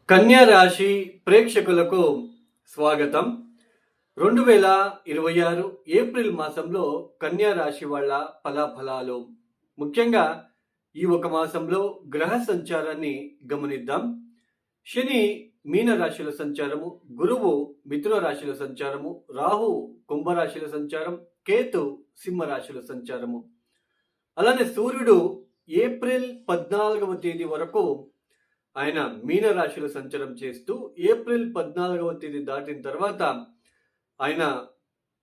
కన్యా రాశి ప్రేక్షకులకు స్వాగతం. 2026 ఏప్రిల్ మాసంలో కన్యా రాశి వాళ్ళ ఫలాఫలాలు, ముఖ్యంగా ఈ ఒక మాసంలో గ్రహ సంచారాన్ని గమనిద్దాం. శని మీన రాశిలో సంచారము, గురువు మిథున రాశిలో సంచారము, రాహు కుంభరాశిలో సంచారం, కేతు సింహ రాశిలో సంచారము. అలానే సూర్యుడు ఏప్రిల్ 14వ తేదీ వరకు ఆయన మీన రాశిలో సంచారం చేస్తూ ఏప్రిల్ 14వ తేదీ దాటిన తర్వాత ఆయన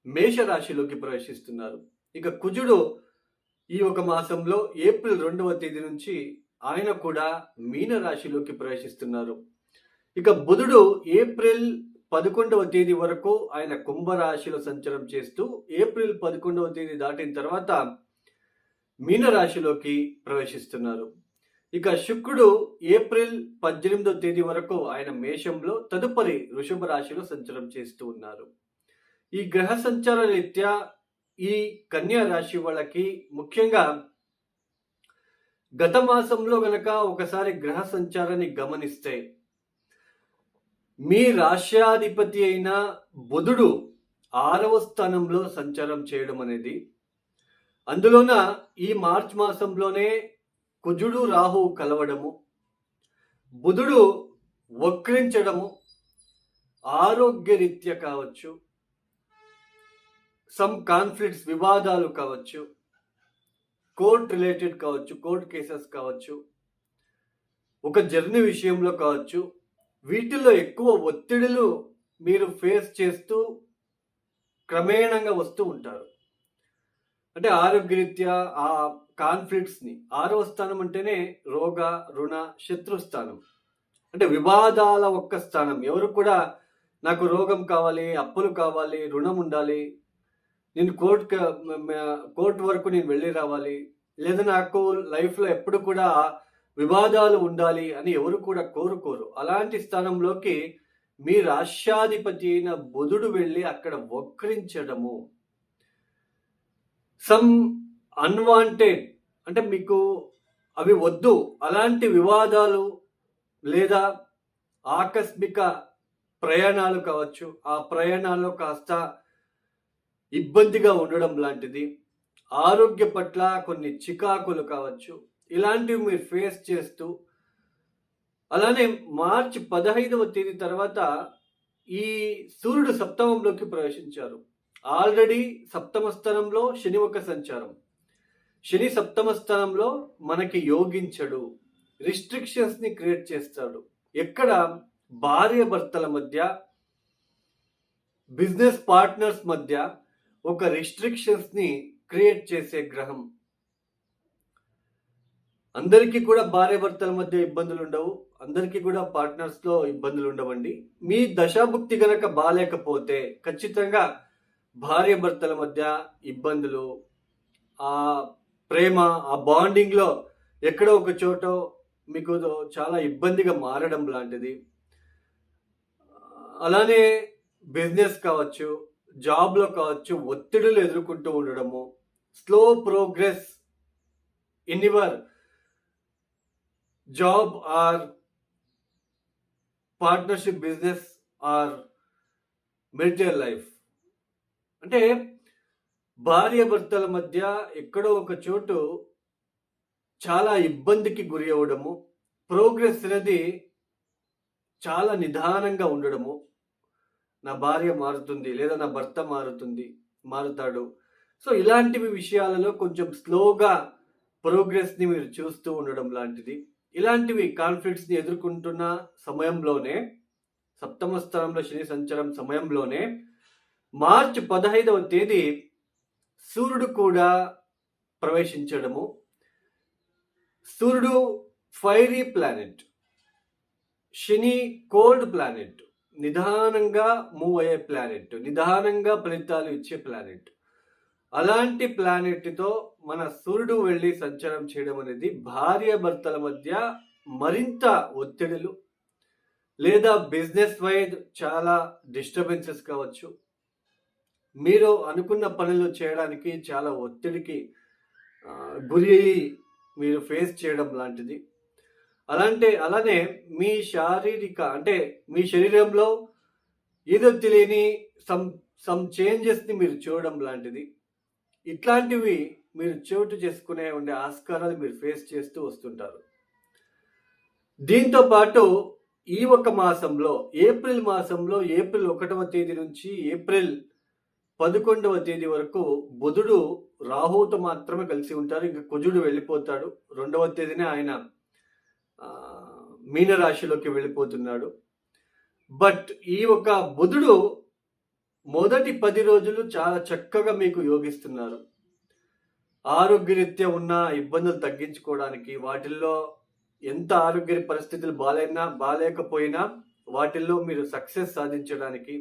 మేష రాశిలోకి ప్రవేశిస్తున్నారు. ఇక కుజుడు ఈ ఒక మాసంలో ఏప్రిల్ 2వ తేదీ నుంచి ఆయన కూడా మీన రాశిలోకి ప్రవేశిస్తున్నారు. ఇక బుధుడు ఏప్రిల్ 11వ తేదీ వరకు ఆయన కుంభరాశిలో సంచారం చేస్తూ ఏప్రిల్ 11వ తేదీ దాటిన తర్వాత మీన రాశిలోకి ప్రవేశిస్తున్నారు. ఇక శుక్రుడు ఏప్రిల్ 18వ తేదీ వరకు ఆయన మేషంలో, తదుపరి వృషభ రాశిలో సంచారం చేస్తూ ఉన్నారు. ఈ గ్రహ సంచార రీత్యా ఈ కన్యా రాశి వాళ్ళకి ముఖ్యంగా గత మాసంలో గనక ఒకసారి గ్రహ సంచారాన్ని గమనిస్తే, మీ రాశ్యాధిపతి అయిన బుధుడు 6వ స్థానంలో సంచారం చేయడం అనేది, అందులోన ఈ మార్చ్ మాసంలోనే కుజుడు రాహు కలవడము, బుధుడు వక్రించడము, ఆరోగ్యరీత్యా కావచ్చు, సమ్ కాన్ఫ్లిక్ట్స్ వివాదాలు కావచ్చు, కోర్ట్ రిలేటెడ్ కావచ్చు, కోర్ట్ కేసెస్ కావచ్చు, ఒక జర్నీ విషయంలో కావచ్చు, వీటిల్లో ఎక్కువ ఒత్తిడులు మీరు ఫేస్ చేస్తూ క్రమేణంగా వస్తూ ఉంటారు. అంటే ఆరోగ్యరీత్యా ఆ కాన్ఫ్లిక్ట్స్ని, 6వ స్థానం అంటేనే రోగ రుణ శత్రుస్థానం, అంటే వివాదాల ఒక్క స్థానం. ఎవరు కూడా నాకు రోగం కావాలి, అప్పులు కావాలి, రుణం ఉండాలి, నేను కోర్టు వరకు నేను వెళ్ళి రావాలి, లేదా నాకు లైఫ్లో ఎప్పుడు కూడా వివాదాలు ఉండాలి అని ఎవరు కూడా కోరుకోరు. అలాంటి స్థానంలోకి మీ రాష్ట్రాధిపతి అయిన బుధుడు వెళ్ళి అక్కడ వక్రించడము, సమ్ అన్వాంటెడ్, అంటే మీకు అవి వద్దు అలాంటి వివాదాలు లేదా ఆకస్మిక ప్రయాణాలు కావచ్చు, ఆ ప్రయాణాల్లో కాస్త ఇబ్బందిగా ఉండడం లాంటిది, ఆరోగ్య పట్ల కొన్ని చికాకులు కావచ్చు, ఇలాంటివి మీరు ఫేస్ చేస్తూ, అలానే మార్చి 15వ తేదీ తర్వాత ఈ సూర్యుడు సప్తమంలోకి ప్రవేశించారు. ఆల్రెడీ సప్తమ స్థానంలో శని ఒక సంచారం. శని సప్తమ స్థానంలో మనకి యోగించడు, రిస్ట్రిక్షన్స్ని క్రియేట్ చేస్తాడు. ఎక్కడ భార్య భర్తల మధ్య, బిజినెస్ పార్ట్నర్స్ మధ్య ఒక రిస్ట్రిక్షన్స్ని క్రియేట్ చేసే గ్రహం. అందరికీ కూడా భార్య భర్తల మధ్య ఇబ్బందులు ఉండవు, అందరికీ కూడా పార్ట్నర్స్లో ఇబ్బందులు ఉండవండి. మీ దశాభుక్తి గనక బాలేకపోతే ఖచ్చితంగా భార్య భర్తల మధ్య ఇబ్బందులు, ఆ ప్రేమ, ఆ బాండింగ్లో ఎక్కడో ఒక చోట మీకు చాలా ఇబ్బందిగా మారడం లాంటిది. అలానే బిజినెస్ కావచ్చు, జాబ్లో కావచ్చు, ఒత్తిడులు ఎదుర్కొంటూ ఉండడము, slow progress in your job or partnership, business are marital life. అంటే భార్య భర్తల మధ్య ఎక్కడో ఒక చోటు చాలా ఇబ్బందికి గురి అవ్వడము, ప్రోగ్రెస్ అనేది చాలా నిదానంగా ఉండడము. నా భార్య మారుతుంది, లేదా నా భర్త మారుతాడు. సో ఇలాంటివి విషయాలలో కొంచెం స్లోగా ప్రోగ్రెస్ని మీరు చూస్తూ ఉండడం లాంటిది. ఇలాంటివి కాన్ఫ్లిక్ట్స్ని ఎదుర్కొంటున్న సమయంలోనే, సప్తమ స్థానంలో శని సంచారం సమయంలోనే మార్చి 15వ తేదీ సూర్యుడు కూడా ప్రవేశించడము. సూర్యుడు ఫైరీ ప్లానెట్, శని కోల్డ్ ప్లానెట్, నిదానంగా మూవ్ అయ్యే ప్లానెట్, నిదానంగా ఫలితాలు ఇచ్చే ప్లానెట్. అలాంటి ప్లానెట్తో మన సూర్యుడు వెళ్ళి సంచారం చేయడం అనేది భార్య భర్తల మధ్య మరింత ఒత్తిడులు, లేదా బిజినెస్ వైజ్ చాలా డిస్టర్బెన్సెస్ కావచ్చు, మీరు అనుకున్న పనులు చేయడానికి చాలా ఒత్తిడికి గురి అయ్యి మీరు ఫేస్ చేయడం లాంటిది. అలానే మీ శారీరక అంటే మీ శరీరంలో ఏదో తెలియని సమ్ సమ్ చేంజెస్ని మీరు చూడడం లాంటిది, ఇట్లాంటివి మీరు చోటు చేసుకునే ఉండే ఆస్కారాలు మీరు ఫేస్ చేస్తూ వస్తుంటారు. దీంతో పాటు ఈ ఒక మాసంలో ఏప్రిల్ 1వ తేదీ నుంచి ఏప్రిల్ 11వ తేదీ వరకు బుధుడు రాహువుతో మాత్రమే కలిసి ఉంటారు. ఇంకా కుజుడు వెళ్ళిపోతాడు. 2వ తేదీనే ఆయన మీనరాశిలోకి వెళ్ళిపోతున్నాడు. బట్ ఈ ఒక బుధుడు మొదటి 10 రోజులు చాలా చక్కగా మీకు యోగిస్తున్నారు. ఆరోగ్యరీత్యా ఉన్న ఇబ్బందులు తగ్గించుకోవడానికి, వాటిల్లో ఎంత ఆరోగ్య పరిస్థితులు బాలేకపోయినా వాటిల్లో మీరు సక్సెస్ సాధించడానికి,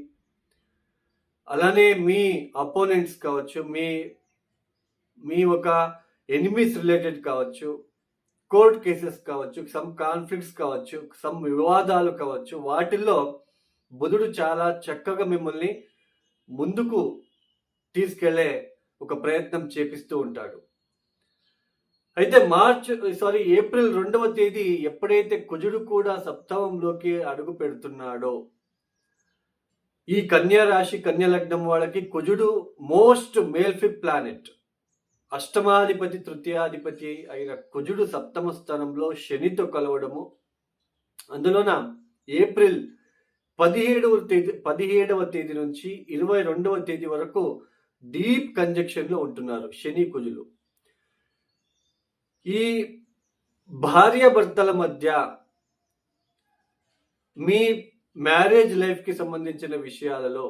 అలానే మీ అపోనెంట్స్ కావచ్చు, మీ ఒక ఎనిమీస్ రిలేటెడ్ కావచ్చు, కోర్ట్ కేసెస్ కావచ్చు, సమ్ కాన్ఫ్లిక్ట్స్ కావచ్చు, సమ్ వివాదాలు కావచ్చు, వాటిల్లో బుధుడు చాలా చక్కగా మిమ్మల్ని ముందుకు తీసుకెళ్లే ఒక ప్రయత్నం చేపిస్తూ ఉంటాడు. అయితే ఏప్రిల్ 2వ తేదీ ఎప్పుడైతే కుజుడు కూడా సప్తమంలోకి అడుగు పెడుతున్నాడో, ఈ కన్యా రాశి కన్యా లగ్నం వాళ్ళకి కుజుడు మోస్ట్ మేల్ఫిక్ ప్లానెట్. అష్టమాధిపతి తృతీయాధిపతి అయిన కుజుడు సప్తమ స్థానంలో శనితో కలవడము, అందులోన ఏప్రిల్ 17వ తేదీ నుంచి 22వ తేదీ వరకు డీప్ కంజంక్షన్ లో ఉంటున్నారు శని కుజులు. ఈ భార్యాభర్తల మధ్య మీ మ్యారేజ్ లైఫ్ కి సంబంధించిన విషయాలలో,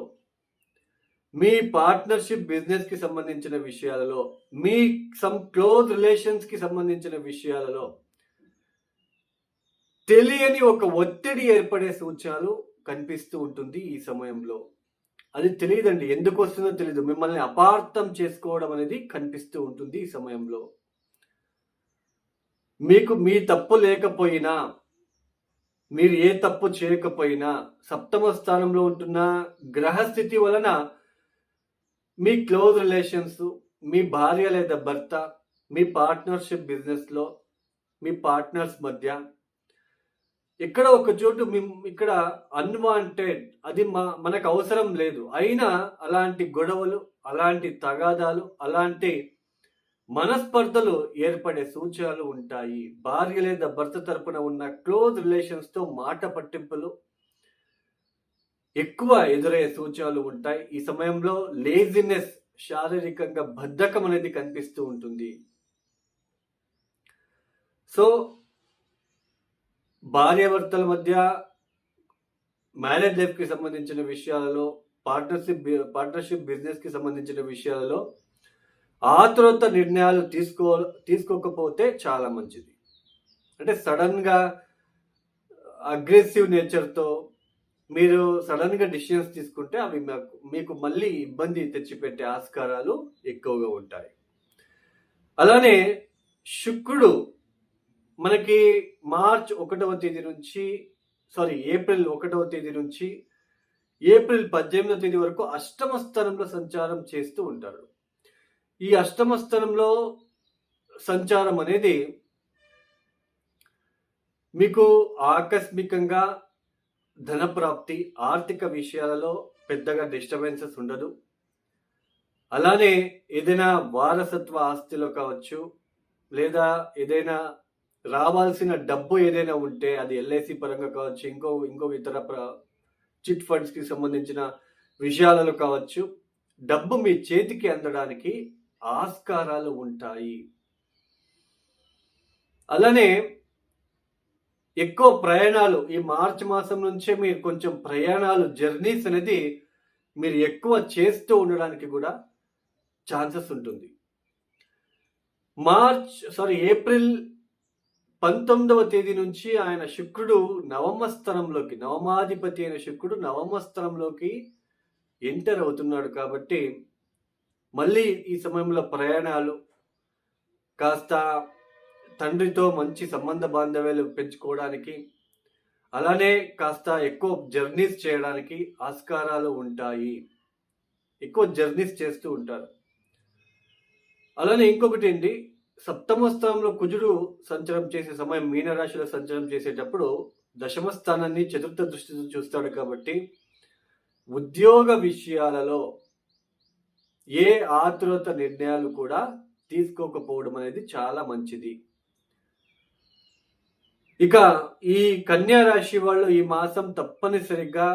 మీ పార్ట్నర్షిప్ బిజినెస్ కి సంబంధించిన విషయాలలో, మీ సమ్ క్లోజ్ రిలేషన్స్ కి సంబంధించిన విషయాలలో తెలియని ఒక ఒత్తిడి ఏర్పడే సూచనలు కనిపిస్తూ ఉంటుంది ఈ సమయంలో. అది తెలియదండి, ఎందుకు వస్తుందో తెలియదు. మిమ్మల్ని అపార్థం చేసుకోవడం అనేది కనిపిస్తూ ఉంటుంది ఈ సమయంలో. మీకు మీ తప్పు లేకపోయినా, మీరు ఏ తప్పు చేయకపోయినా, సప్తమ స్థానంలో ఉంటున్న గ్రహస్థితి వలన మీ క్లోజ్ రిలేషన్స్, మీ భార్య లేదా భర్త, మీ పార్ట్నర్షిప్ బిజినెస్లో మీ పార్ట్నర్స్ మధ్య ఇక్కడ ఒక చోటు ఇక్కడ అన్వాంటెడ్, అది మనకు అవసరం లేదు అయినా అలాంటి గొడవలు, అలాంటి తగాదాలు, అలాంటి మనస్పర్ధలు ఏర్పడే సూచనలు ఉంటాయి. భార్య లేదా భర్త తరపున ఉన్న క్లోజ్ రిలేషన్స్ తో మాట పట్టింపులు ఎక్కువ ఎదురయ్యే సూచనలు ఉంటాయి. ఈ సమయంలో లేజినెస్, శారీరకంగా బద్ధకం అనేది కనిపిస్తూ ఉంటుంది. సో భార్యాభర్తల మధ్య మ్యారేజ్ లైఫ్ కి సంబంధించిన విషయాలలో, పార్ట్నర్షిప్ బిజినెస్ కి సంబంధించిన విషయాలలో ఆతురత నిర్ణయాలు తీసుకోకపోతే చాలా మంచిది. అంటే సడన్ గా అగ్రెసివ్ నేచర్తో మీరు సడన్ గా డిసిషన్స్ తీసుకుంటే అవి మీకు మళ్ళీ ఇబ్బంది తెచ్చిపెట్టే ఆస్కారాలు ఎక్కువగా ఉంటాయి. అలానే శుక్రుడు మనకి ఏప్రిల్ 1వ తేదీ నుంచి ఏప్రిల్ 18వ తేదీ వరకు అష్టమ స్థానంలో సంచారం చేస్తూ ఉంటాడు. ఈ అష్టమ స్థానంలో సంచారం అనేది మీకు ఆకస్మికంగా ధనప్రాప్తి, ఆర్థిక విషయాలలో పెద్దగా డిస్టర్బెన్సెస్ ఉండదు. అలానే ఏదైనా వారసత్వ ఆస్తిలో కావచ్చు, లేదా ఏదైనా రావాల్సిన డబ్బు ఏదైనా ఉంటే అది ఎల్ఐసి పరంగా కావచ్చు, ఇంకో ఇతర చిట్ ఫండ్స్ కి సంబంధించిన విషయాలలో కావచ్చు, డబ్బు మీ చేతికి అందడానికి ఆస్కారాలు ఉంటాయి. అలానే ఎక్కువ ప్రయాణాలు ఈ మార్చి మాసం నుంచే మీరు కొంచెం ప్రయాణాలు, జర్నీస్ అనేది మీరు ఎక్కువ చేస్తూ ఉండడానికి కూడా ఛాన్సెస్ ఉంటుంది. ఏప్రిల్ 19వ తేదీ నుంచి ఆయన శుక్రుడు నవమాధిపతి అయిన శుక్రుడు నవమ స్థానంలోకి ఎంటర్ అవుతున్నాడు. కాబట్టి మళ్ళీ ఈ సమయంలో ప్రయాణాలు, కాస్త తండ్రితో మంచి సంబంధ బాంధవ్యాలు పెంచుకోవడానికి, అలానే కాస్త ఎక్కువ జర్నీస్ చేయడానికి ఆస్కారాలు ఉంటాయి. ఎక్కువ జర్నీస్ చేస్తూ ఉంటారు. అలానే ఇంకొకటి ఏంటి, సప్తమ స్థానంలో కుజుడు సంచారం చేసే సమయం మీనరాశిలో సంచారం చేసేటప్పుడు దశమ స్థానాన్ని చతుర్థ దృష్టితో చూస్తాడు కాబట్టి ఉద్యోగ విషయాలలో ఏ ఆతురత నిర్ణయాలు కూడా తీసుకోకపోవడం అనేది చాలా మంచిది. ఇక ఈ కన్యా రాశి వాళ్ళు ఈ మాసం తప్పనిసరిగా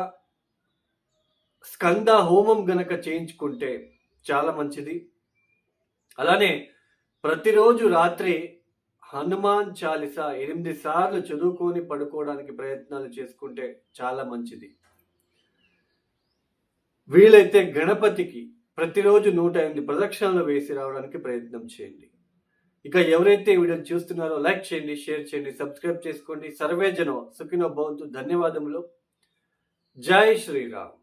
స్కంద హోమం గనక చేయించుకుంటే చాలా మంచిది. అలానే ప్రతిరోజు రాత్రి హనుమాన్ చాలీసా 8 సార్లు చదువుకొని పడుకోవడానికి ప్రయత్నాలు చేసుకుంటే చాలా మంచిది. వీలైతే గణపతికి ప్రతిరోజు 108 ప్రదక్షిణలు వేసి రావడానికి ప్రయత్నం చేయండి. ఇక ఎవరైతే ఈ వీడియోని చూస్తున్నారో లైక్ చేయండి, షేర్ చేయండి, సబ్స్క్రైబ్ చేసుకోండి. సర్వే జనో సుఖినో భవంతు. ధన్యవాదములు. జై శ్రీరామ్.